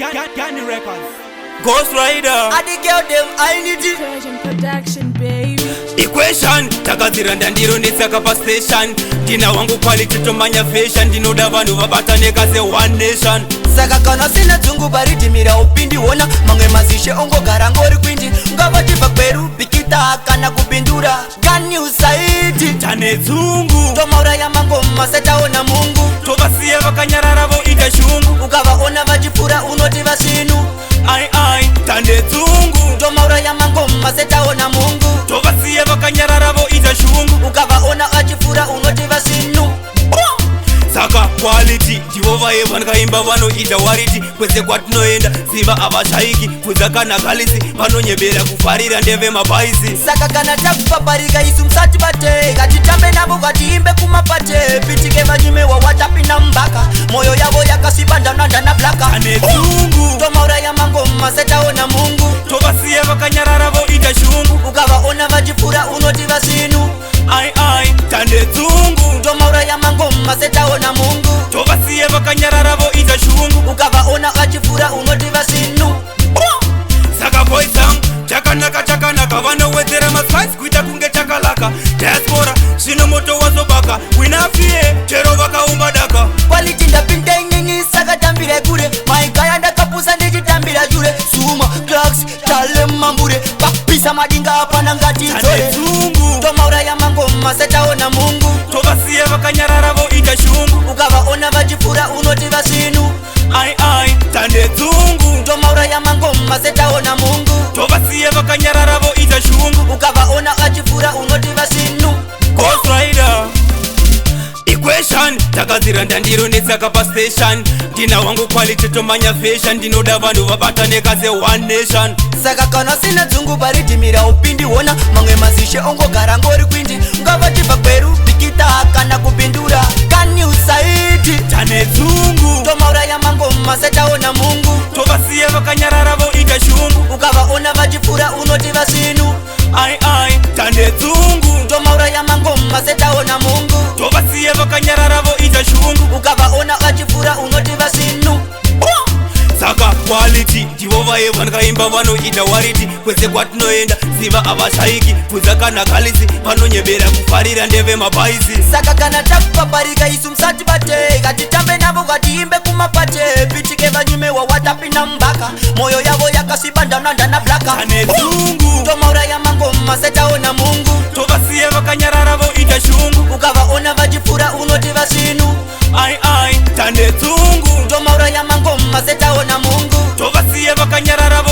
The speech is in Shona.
Gani Records. Ghost Rider. I the girl them I need it. Persian production, baby. Equation takaziranda ndiro nditsaka pa station ndina wangu quality tomanya fashion ndinoda vanhu vabataneka se one nation. Saka kana sina dzungu baridimira upindi wona mamwe mazishe ongogara ngori kwindi ngavachibva kweru bikita kana kupindura Gani usaidi Tane dzungu tomaura ya mangoma setaona mungu tovasiye vakanyarara voita shungu ukavaona vachipfura unoti vasinu ai tane dzungu tomaura ya mangoma setaona mungu tovasiye vakanyarara voita shungu ukavaona vachipfura unoti vasinu saka quality ndivo vaye vangaimba vanoita wariti kwese kwatinoenda ziva avashaiki pfudza kana galisi vanonyebera kufarira ndeve mabhaisi. Saka kana takupaparika isu msati bate katitambe navo katiimbe kumapate pitike vanyimewa watapina mbaka moyo yavo yakasipandana blaka Tane dzungu tomaura ya mangoma setaona mungu tovasiye vakanyarara voita shungu ukavaona vachipfura unoti vasinu ai tane dzungu tomaura ya mangoma setaona mungu tovasiye vakanyarara voita shungu ukavaona vachipfura unoti vasinu saka boysang chakanaka vanowedzera maspice kuita kunge chakalaka diaspora zvino moto wazobaka winafie chero vakaumba daka quality ndapinda inyinyi saka tambira kure maikaya ndakapusa ndichitambira jure suma clocks tale mambure papisa madinga apana ngatidzore Tane dzungu tomaura ya mangoma setaona mungu tovasiye vakanyarara voita shungu ukavaona vachipfura unoti vasinu ai tane dzungu tomaura ya mangoma setaona mungu tovasiye vakanyarara voita shungu ukavaona vachipfura unoti vasinu Ghost Rider. Equation takaziranda ndiro nditsaka pa station ndina wangu quality tomanya fashion ndinoda vanhu vabataneka se one nation. saka kana sina dzungu baridimira upindi wona mamwe mazishe ongogara ngori kwindi ngavachibva kweru bikita kana kupindura Gani usaidi Tane dzungu tomaura ya mangoma setaona mungu tovasiye vakanyarara voita shungu ukavaona vachipfura unoti vasinu ai tane dzungu tomaura ya mangoma setaona mungu tovasiye vakanyarara voita shungu ukavaona vachipfura unoti vasinu saka quality ndivo vaye vangaimba vanoita wariti kwese kwatinoenda ziva avashaiki pfudza kana galisi vanonyebera kufarira ndeve mabhaisi. saka kana takupaparika isu msati bate katitambe navo katiimbe kumapate pitike vanyimewa watapina mbaka moyo yavo yakasipandana blaka Tane dzungu tomaura ya mangoma setaona mungu tovasiye vakanyarara voita shungu ukavaona vachipfura unoti vasinu ai tane dzungu tomaura ya mangoma setaona mungu tovasiye vakanyarara